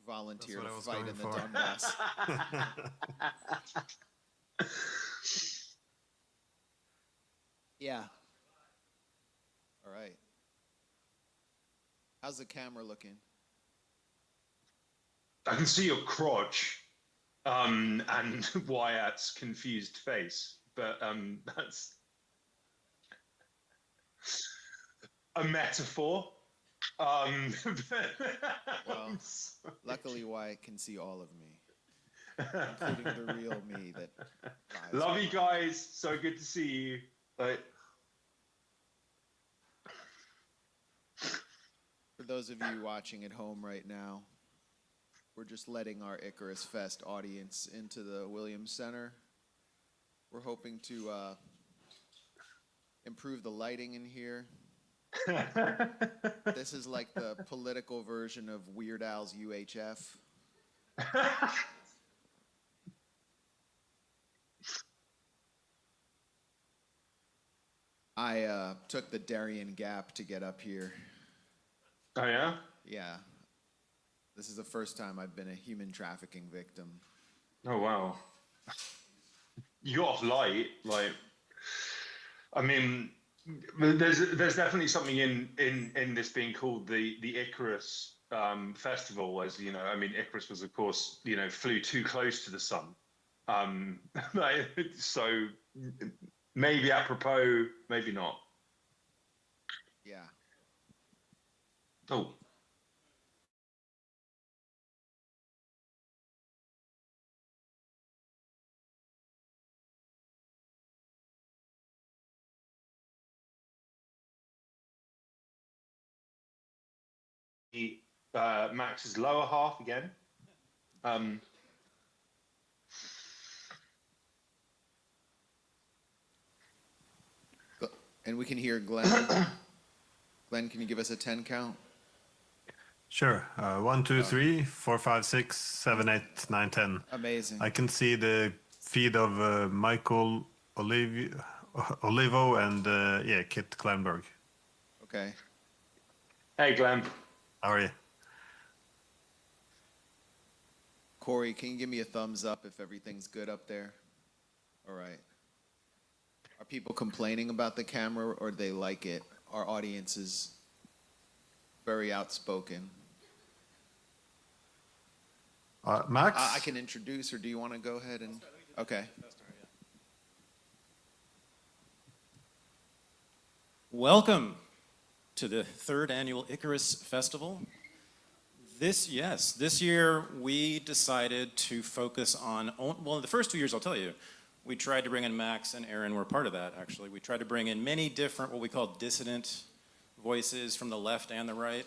volunteer to fight in the Donbass. Yeah. All right. How's the camera looking? I can see your crotch and Wyatt's confused face, but that's a metaphor. Well, luckily Wyatt can see all of me, including the real me that lies. Love you guys. So good to see you. For those of you watching at home right now, we're just letting our Icarus Fest audience into the Williams Center. We're hoping to improve the lighting in here. This is like the political version of Weird Al's UHF. I took the Darien Gap to get up here. Oh, yeah? Yeah. This is the first time I've been a human trafficking victim. Oh, wow. You got off light, like, I mean, there's definitely something in this being called the Icarus festival, as you know. I mean, Icarus was, of course, flew too close to the sun. So maybe apropos, maybe not. Yeah. Oh. Max's lower half again. And we can hear Glenn. Glenn, can you give us a 10 count? Sure. 1, 2, 3, 4, 5, 6, 7, 8, 9, 10. Amazing. I can see the feed of Michael Olivo and Kit Klarenberg. Okay. Hey, Glenn. How are you? Corey, can you give me a thumbs up if everything's good up there? All right. Are people complaining about the camera or do they like it? Our audience is very outspoken. Max? I can introduce, or do you want to go ahead and... Okay. Welcome to the third annual Icarus Festival. This year we decided to focus on, well, the first 2 years I'll tell you, we tried to bring in Max and Aaron were part of that actually. We tried to bring in many different, what we call dissident voices from the left and the right.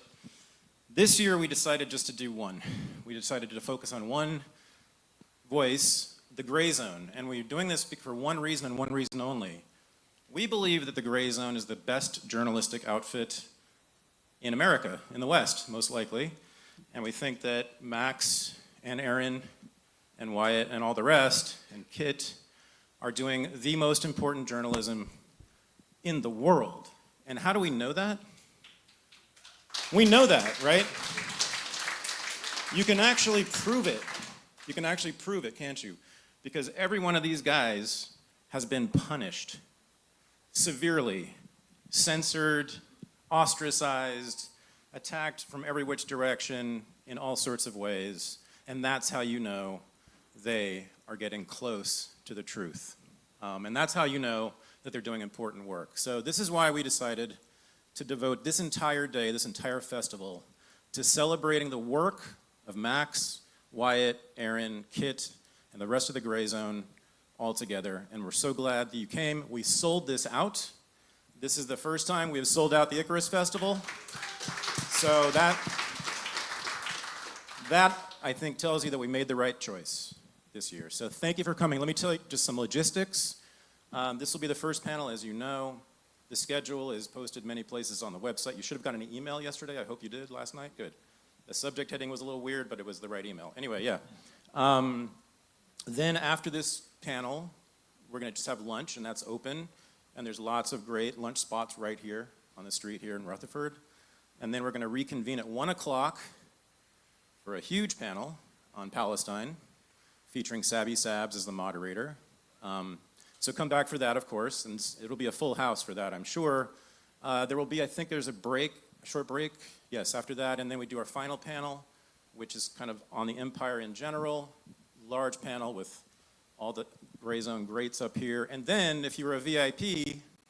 This year we decided just to do one. We decided to focus on one voice, the Grayzone, and we're doing this for one reason and one reason only. We believe that the Grayzone is the best journalistic outfit in America, in the West, most likely. And we think that Max and Aaron and Wyatt and all the rest, and Kit, are doing the most important journalism in the world. And how do we know that? We know that, right? You can actually prove it. You can actually prove it, can't you? Because every one of these guys has been punished severely, censored, ostracized, attacked from every which direction in all sorts of ways. And that's how you know they are getting close to the truth. And that's how you know that they're doing important work. So this is why we decided to devote this entire day, this entire festival, to celebrating the work of Max, Wyatt, Aaron, Kit, and the rest of the Grayzone all together. And we're so glad that you came. We sold this out. This is the first time we have sold out the Icarus Festival. So that I think tells you that we made the right choice this year. So thank you for coming. Let me tell you just some logistics. This will be the first panel, as you know. The schedule is posted many places on the website. You should have gotten an email yesterday. I hope you did last night. Good. The subject heading was a little weird, but it was the right email. Anyway, yeah. Then after this panel, we're going to just have lunch, and that's open. And there's lots of great lunch spots right here on the street here in Rutherford. And then we're going to reconvene at 1 o'clock for a huge panel on Palestine, featuring Sabby Sabs as the moderator. So come back for that, of course, and it'll be a full house for that, I'm sure. There will be, I think there's a short break, yes, after that, and then we do our final panel, which is kind of on the empire in general, large panel with all the Grayzone greats up here. And then, if you're a VIP,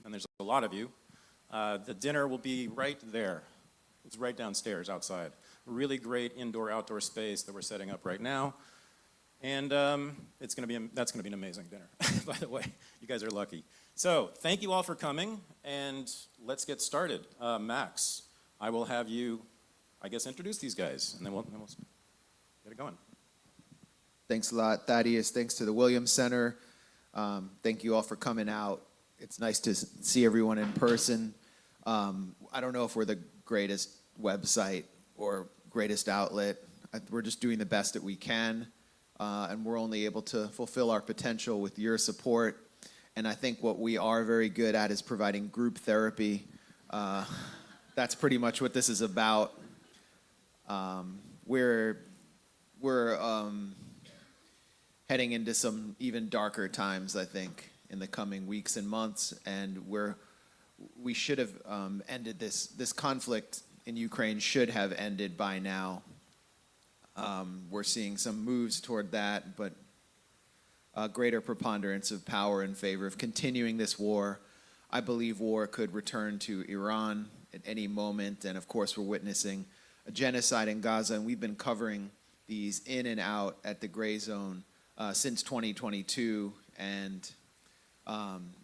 and there's a lot of you, the dinner will be right there. It's right downstairs, outside. Really great indoor-outdoor space that we're setting up right now. And that's going to be an amazing dinner, by the way. You guys are lucky. So thank you all for coming, and let's get started. Max, I will have you, I guess, introduce these guys, and then we'll get it going. Thanks a lot, Thaddeus. Thanks to the Williams Center. Thank you all for coming out. It's nice to see everyone in person. I don't know if we're the greatest website or greatest outlet. We're just doing the best that we can. And we're only able to fulfill our potential with your support. And I think what we are very good at is providing group therapy. That's pretty much what this is about. We're heading into some even darker times, I think, in the coming weeks and months. And we should have ended this conflict in Ukraine should have ended by now. We're seeing some moves toward that, but a greater preponderance of power in favor of continuing this war. I believe war could return to Iran at any moment, and of course we're witnessing a genocide in Gaza, and we've been covering these in and out at the Grayzone since 2022, and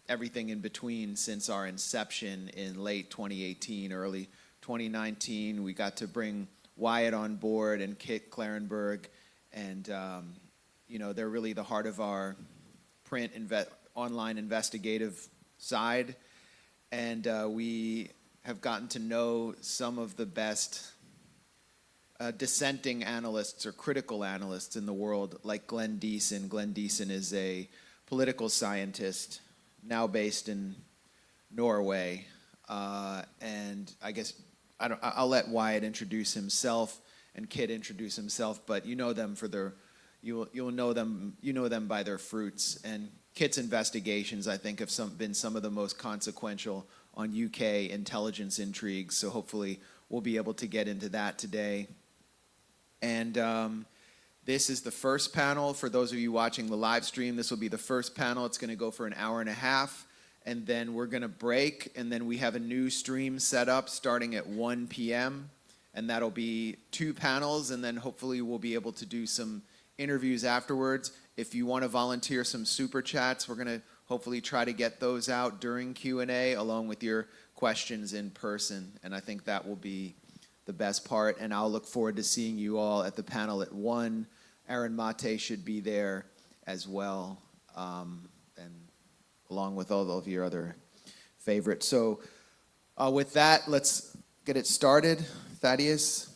everything in between since our inception in late 2018, early 2019. We got to bring Wyatt on board and Kit Klarenberg, and they're really the heart of our print online investigative side, and we have gotten to know some of the best dissenting analysts or critical analysts in the world, like Glenn Diesen. Glenn Diesen is a political scientist now based in Norway, and I guess I'll let Wyatt introduce himself and Kit introduce himself, but you know them for you'll know them by their fruits. And Kit's investigations, I think, have been some of the most consequential on UK intelligence intrigues. So hopefully we'll be able to get into that today. And this is the first panel. For those of you watching the live stream, this will be the first panel. It's going to go for an hour and a half. And then we're going to break, and then we have a new stream set up starting at 1 p.m., and that'll be 2 panels, and then hopefully we'll be able to do some interviews afterwards. If you want to volunteer some super chats, we're going to hopefully try to get those out during Q&A along with your questions in person, and I think that will be the best part, and I'll look forward to seeing you all at the panel at 1. Aaron Mate should be there as well, and along with all of your other favorites. So with that, let's get it started. Thaddeus?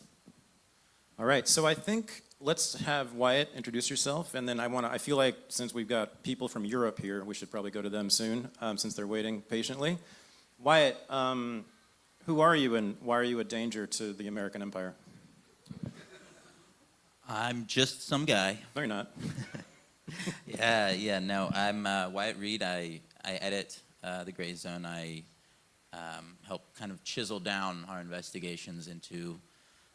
All right, so I think let's have Wyatt introduce yourself, and then I feel like since we've got people from Europe here, we should probably go to them soon, since they're waiting patiently. Wyatt, who are you, and why are you a danger to the American empire? I'm just some guy. No, you're not. No, I'm Wyatt Reed. I edit the Grayzone. I help kind of chisel down our investigations into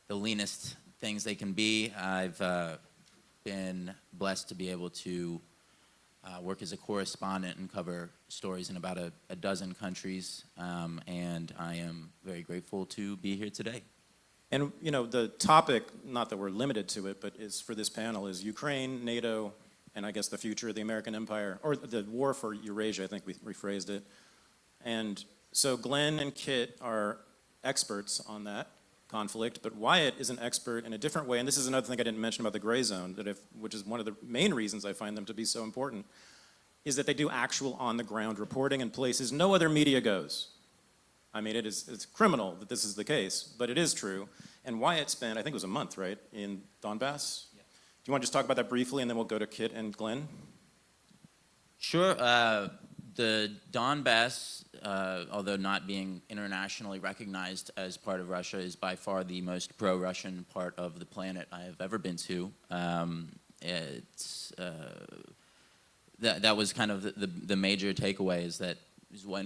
the leanest things they can be. I've been blessed to be able to work as a correspondent and cover stories in about a dozen countries, and I am very grateful to be here today. And the topic, not that we're limited to it, but is for this panel is Ukraine, NATO, and I guess the future of the American empire, or the war for Eurasia, I think we rephrased it. And so Glenn and Kit are experts on that conflict, but Wyatt is an expert in a different way, and this is another thing I didn't mention about the Grayzone, which is one of the main reasons I find them to be so important, is that they do actual on-the-ground reporting in places no other media goes. I mean, it's criminal that this is the case, but it is true. And Wyatt spent, I think it was a month, right, in Donbass? Yeah. Do you want to just talk about that briefly, and then we'll go to Kit and Glenn? Sure. The Donbass, although not being internationally recognized as part of Russia, is by far the most pro-Russian part of the planet I have ever been to. That was kind of the major takeaway, is that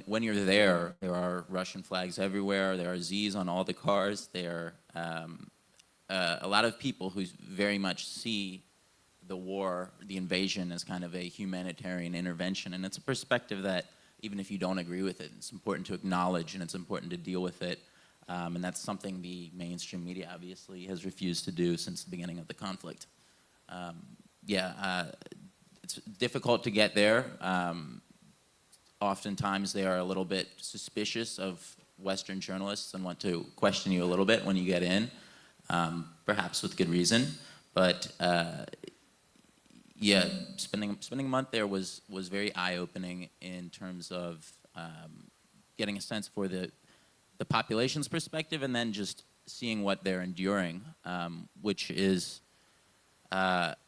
when you're there are Russian flags everywhere. There are Z's on all the cars. There are a lot of people who very much see the war, the invasion, as kind of a humanitarian intervention. And it's a perspective that, even if you don't agree with it, it's important to acknowledge and it's important to deal with it. And that's something the mainstream media obviously has refused to do since the beginning of the conflict. It's difficult to get there. Oftentimes they are a little bit suspicious of Western journalists and want to question you a little bit when you get in, perhaps with good reason. But yeah, spending a month there was very eye-opening in terms of getting a sense for the population's perspective, and then just seeing what they're enduring, which is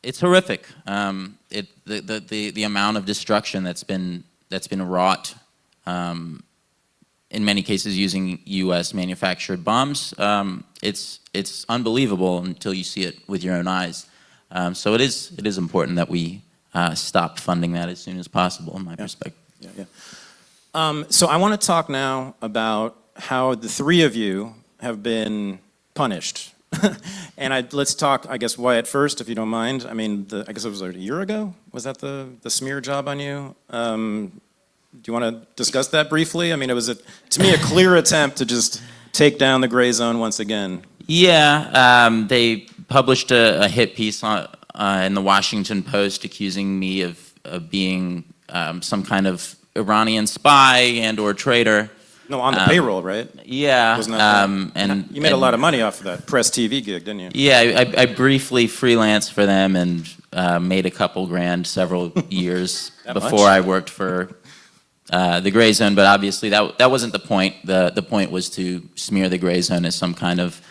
it's horrific. The amount of destruction that's been wrought, in many cases using U.S. manufactured bombs, it's unbelievable until you see it with your own eyes. So it is important that we stop funding that as soon as possible, in my perspective. So I want to talk now about how the three of you have been punished. And let's talk, I guess, Wyatt first, if you don't mind. I mean, I guess it was a year ago? Was that the smear job on you? Do you want to discuss that briefly? I mean, it was, to me, a clear attempt to just take down the Grayzone once again. Yeah, they published a hit piece in the Washington Post accusing me of being some kind of Iranian spy and/or traitor. No, on the payroll, right? Yeah. Wasn't that and you made a lot of money off of that Press TV gig, didn't you? Yeah, I briefly freelanced for them and made a couple grand several years before I worked for the Grayzone, but obviously that wasn't the point. The point was to smear the Grayzone as some kind of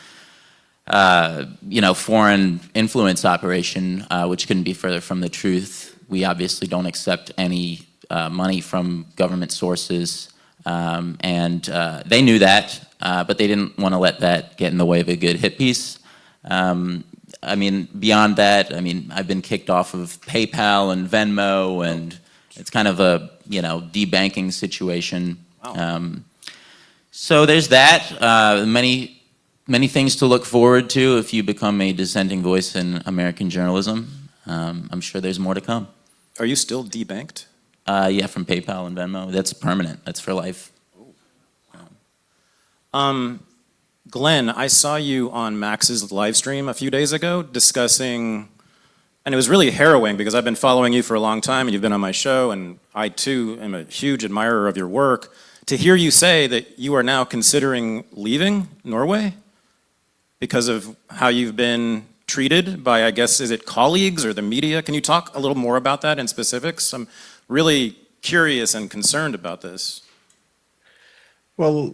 foreign influence operation, which couldn't be further from the truth. We obviously don't accept any money from government sources, and they knew that, but they didn't want to let that get in the way of a good hit piece. I mean, beyond that, I mean, I've been kicked off of PayPal and Venmo, and it's kind of a debanking situation. Wow. So there's that. Many things to look forward to if you become a dissenting voice in American journalism. I'm sure there's more to come. Are you still debanked? Yeah, from PayPal and Venmo. That's permanent. That's for life. Glenn, I saw you on Max's live stream a few days ago discussing, and it was really harrowing because I've been following you for a long time and you've been on my show, and I too am a huge admirer of your work. To hear you say that you are now considering leaving Norway because of how you've been treated by, I guess, is it colleagues or the media? Can you talk a little more about that in specifics? I'm really curious and concerned about this. Well,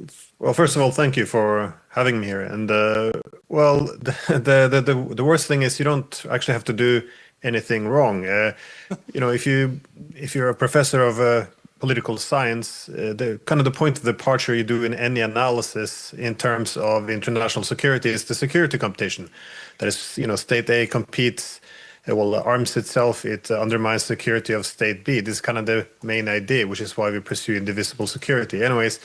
first of all, thank you for having me here. And well, the worst thing is you don't actually have to do anything wrong. If you're a professor of political science, the point of departure you do in any analysis in terms of international security is the security competition. That is, state A competes, arms itself, it undermines security of state B. This is kind of the main idea, which is why we pursue indivisible security. Anyways,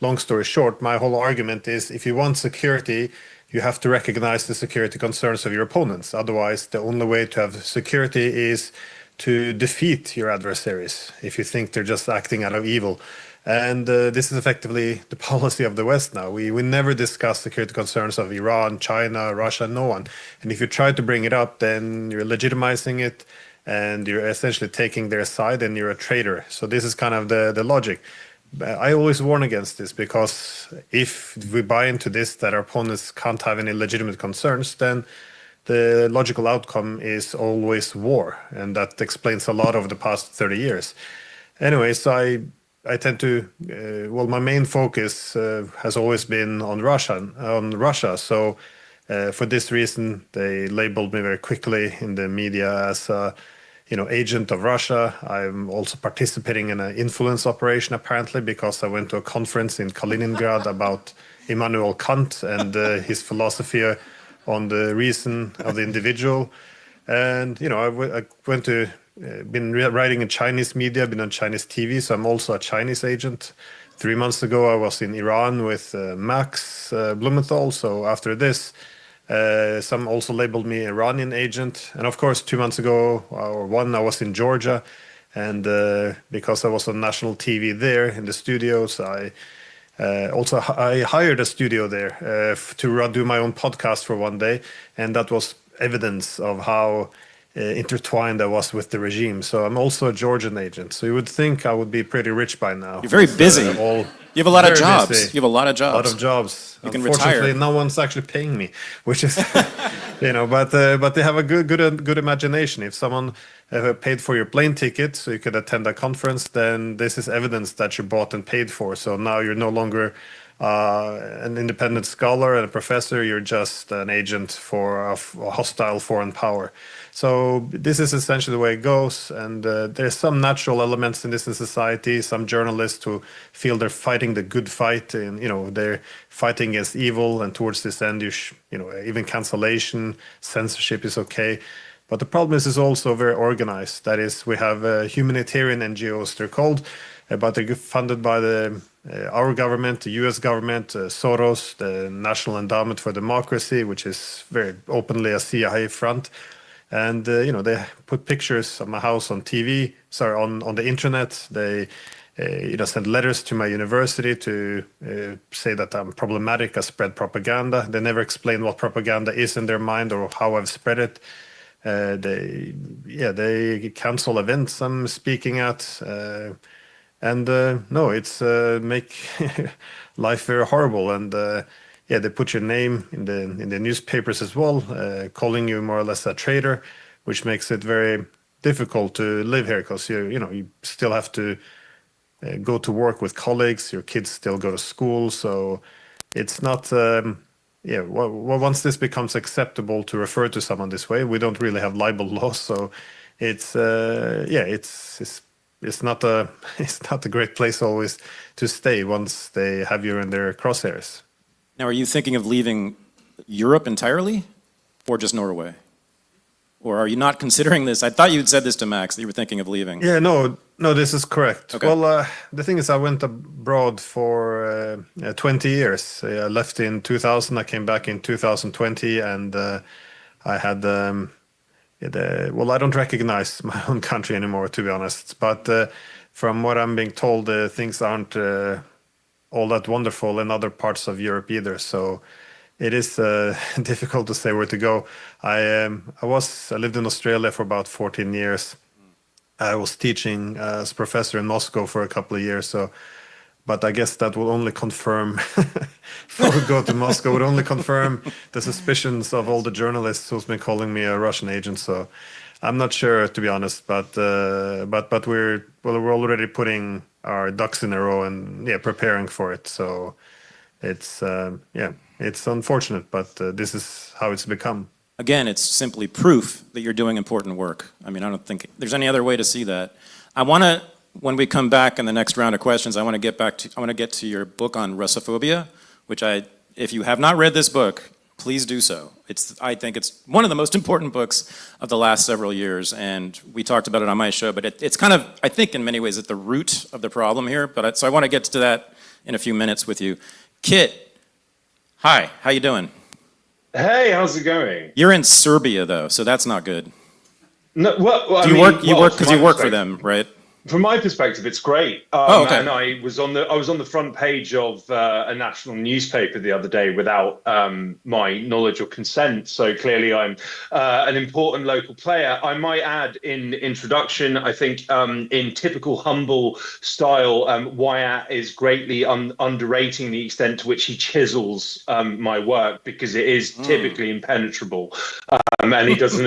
long story short, my whole argument is if you want security, you have to recognize the security concerns of your opponents. Otherwise, the only way to have security is to defeat your adversaries if you think they're just acting out of evil. And this is effectively the policy of the West now. We never discuss security concerns of Iran, China, Russia, no one. And if you try to bring it up, then you're legitimizing it and you're essentially taking their side and you're a traitor. So this is kind of the logic. I always warn against this because if we buy into this, that our opponents can't have any legitimate concerns, then the logical outcome is always war. And that explains a lot over the past 30 years. Anyway, so I tend to, my main focus has always been on Russia. So for this reason, they labeled me very quickly in the media as agent of Russia. I'm also participating in an influence operation, apparently, because I went to a conference in Kaliningrad about Immanuel Kant and his philosophy on the reason of the individual. And, I went to, been writing in Chinese media, been on Chinese TV, so I'm also a Chinese agent. 3 months ago, I was in Iran with Max Blumenthal. So after this, some also labeled me Iranian agent. And of course, 2 months ago, I was in Georgia. And because I was on national TV there in the studios, I hired a studio there to do my own podcast for one day. And that was evidence of how intertwined I was with the regime. So I'm also a Georgian agent. So you would think I would be pretty rich by now. You're very busy. You have a lot of jobs. Busy. You have a lot of jobs. A lot of jobs. You can Unfortunately, retire. no one's actually paying me, which is, but they have a good imagination. If someone paid for your plane ticket so you could attend a conference, then this is evidence that you bought and paid for. So now you're no longer an independent scholar and a professor. You're just an agent for a hostile foreign power. So this is essentially the way it goes, and there's some natural elements in this in society. Some journalists who feel they're fighting the good fight, and they're fighting against evil. And towards this end, even cancellation, censorship is okay. But the problem is also very organized. That is, we have humanitarian NGOs, they're called, but they're funded by our government, the U.S. government, Soros, the National Endowment for Democracy, which is very openly a CIA front. And they put pictures of my house on TV, on the internet. They send letters to my university to say that I'm problematic, I spread propaganda. They never explain what propaganda is in their mind or how I've spread it. They cancel events I'm speaking at. It's make life very horrible. And they put your name in the newspapers as well, calling you more or less a traitor, which makes it very difficult to live here because you still have to go to work with colleagues. Your kids still go to school, so it's not. Once this becomes acceptable to refer to someone this way, we don't really have libel laws, so it's not a great place always to stay once they have you in their crosshairs. Now, are you thinking of leaving Europe entirely, or just Norway? Or are you not considering this? I thought you'd said this to Max, that you were thinking of leaving. Yeah, no, this is correct. Okay. Well, the thing is, I went abroad for 20 years. I left in 2000, I came back in 2020, and I had... I don't recognize my own country anymore, to be honest. But from what I'm being told, things aren't all that wonderful in other parts of Europe either. So it is difficult to say where to go. I lived in Australia for about 14 years. I was teaching as professor in Moscow for a couple of years. But I guess that will only confirm, if I would go to Moscow, would only confirm the suspicions of all the journalists who's been calling me a Russian agent. So I'm not sure, to be honest, but we're already putting our ducks in a row and preparing for it. So it's unfortunate, but this is how it's become. Again, it's simply proof that you're doing important work. I mean, I don't think there's any other way to see that. I want to, when we come back in the next round of questions, I want to get to your book on Russophobia, which if you have not read this book, please do so. I think it's one of the most important books of the last several years, and we talked about it on my show, but it's kind of, I think in many ways, at the root of the problem here, so I want to get to that in a few minutes with you. Kit, hi, how you doing? Hey, how's it going? You're in Serbia, though, so that's not good. No, you work for them, right? From my perspective, it's great. Okay. And I was on the front page of a national newspaper the other day without my knowledge or consent. So clearly, I'm an important local player. I might add in introduction, I think in typical humble style, Wyatt is greatly underrating the extent to which he chisels my work, because it is typically impenetrable. And he does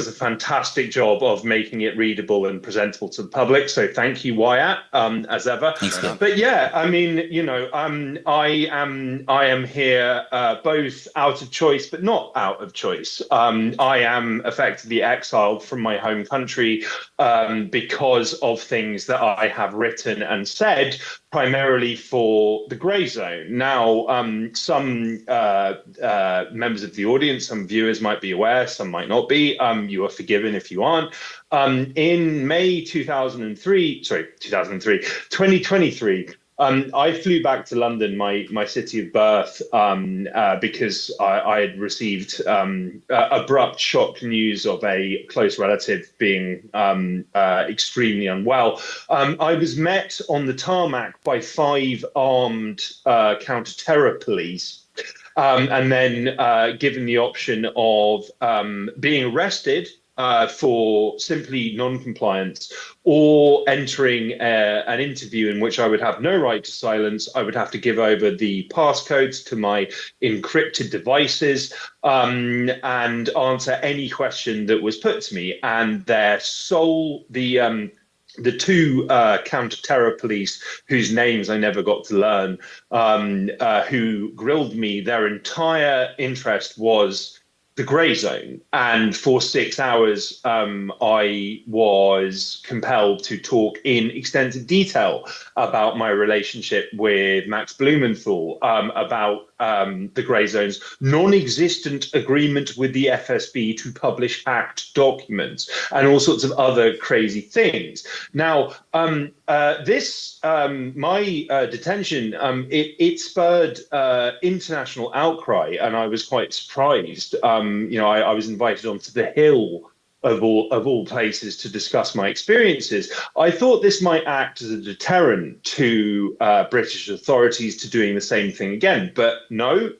a fantastic job of making it readable and presentable to the public. So thank you, Wyatt, as ever. Thanks, Glenn. But yeah, I mean, you know, I am here both out of choice, but not out of choice. I am effectively exiled from my home country because of things that I have written and said, primarily for the Grayzone. Now, some members of the audience, some viewers might be aware, some might not be. You are forgiven if you aren't. In May 2023, I flew back to London, my city of birth, because I had received abrupt shock news of a close relative being extremely unwell. I was met on the tarmac by 5 armed counter-terror police, and then given the option of being arrested for simply non-compliance, or entering an interview in which I would have no right to silence. I would have to give over the passcodes to my encrypted devices and answer any question that was put to me. And the 2 counter-terror police, whose names I never got to learn, who grilled me, their entire interest was the Grayzone, and for 6 hours I was compelled to talk in extensive detail about my relationship with Max Blumenthal, about the Grayzone's non-existent agreement with the FSB to publish hacked documents, and all sorts of other crazy things. Now, my detention, it spurred international outcry, and I was quite surprised. You know, I was invited onto the Hill of all places to discuss my experiences. I thought this might act as a deterrent to British authorities to doing the same thing again, but no,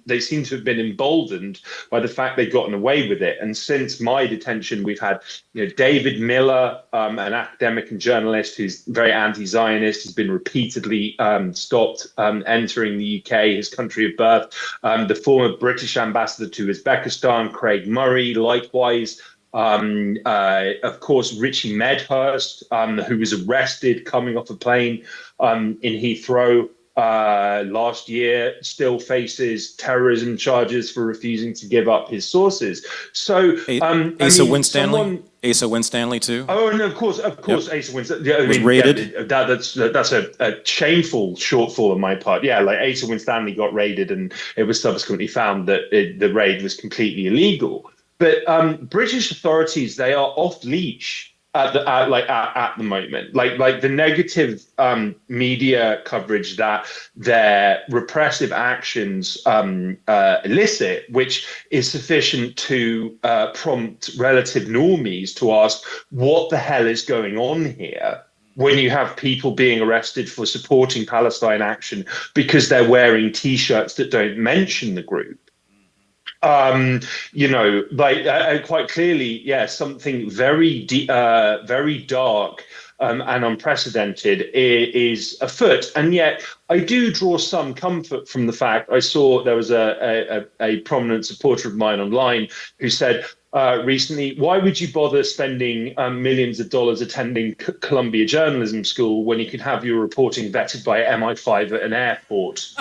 they seem to have been emboldened by the fact they've gotten away with it. And since my detention, we've had, you know, David Miller, an academic and journalist who's very anti-Zionist, has been repeatedly stopped entering the UK, his country of birth. The former British ambassador to Uzbekistan, Craig Murray, likewise. Of course, Richie Medhurst, who was arrested coming off a plane in Heathrow last year, still faces terrorism charges for refusing to give up his sources. So, Asa Winstanley. Asa Winstanley too. Oh, and of course, yep. Asa Winstanley. Yeah, was raided. Yeah, that's a shameful shortfall on my part. Yeah, like Asa Winstanley got raided, and it was subsequently found that the raid was completely illegal. But British authorities, they are off leash at the moment. Like the negative media coverage that their repressive actions elicit, which is sufficient to prompt relative normies to ask what the hell is going on here, when you have people being arrested for supporting Palestine action because they're wearing T-shirts that don't mention the group. You know, like quite clearly, yeah, something very dark and unprecedented is afoot. And yet I do draw some comfort from the fact I saw there was a prominent supporter of mine online who said recently, why would you bother spending millions of dollars attending Columbia Journalism School when you could have your reporting vetted by MI5 at an airport?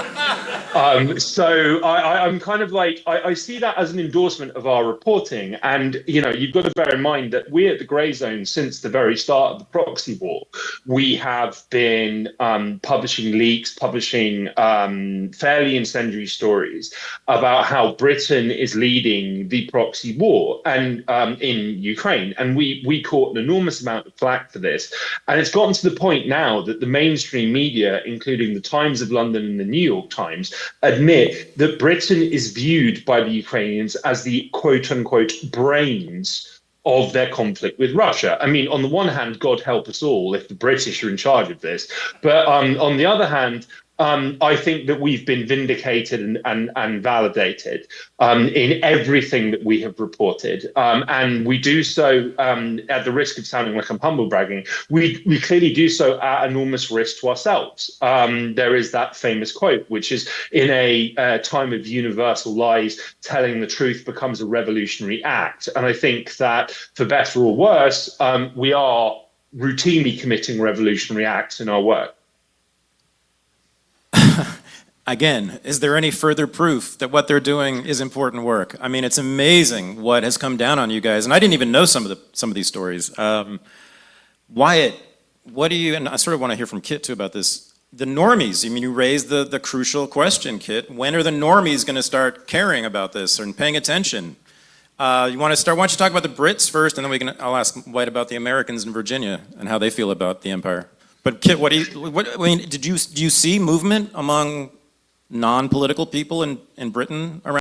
So I'm kind of like, I see that as an endorsement of our reporting. And, you know, you've got to bear in mind that we at the Grayzone, since the very start of the proxy war, we have been publishing leaks, publishing fairly incendiary stories about how Britain is leading the proxy war and in Ukraine. And we caught an enormous amount of flack for this. And it's gotten to the point now that the mainstream media, including the Times of London and the New York Times, admit that Britain is viewed by the Ukrainians as the quote-unquote brains of their conflict with Russia. I mean, on the one hand, God help us all if the British are in charge of this. But on the other hand, I think that we've been vindicated and validated in everything that we have reported. And we do so at the risk of sounding like I'm humble bragging. We clearly do so at enormous risk to ourselves. There is that famous quote, which is, in a time of universal lies, telling the truth becomes a revolutionary act. And I think that, for better or worse, we are routinely committing revolutionary acts in our work. Again, is there any further proof that what they're doing is important work? I mean, it's amazing what has come down on you guys, and I didn't even know some of these stories. Wyatt, what do you, and I sort of want to hear from Kit too about this. The normies, I mean, you raised the crucial question, Kit. When are the normies going to start caring about this and paying attention? You want to start? Why don't you talk about the Brits first, and then I'll ask Wyatt about the Americans in Virginia and how they feel about the empire. But Kit, I mean, do you see movement among non-political people in Britain around?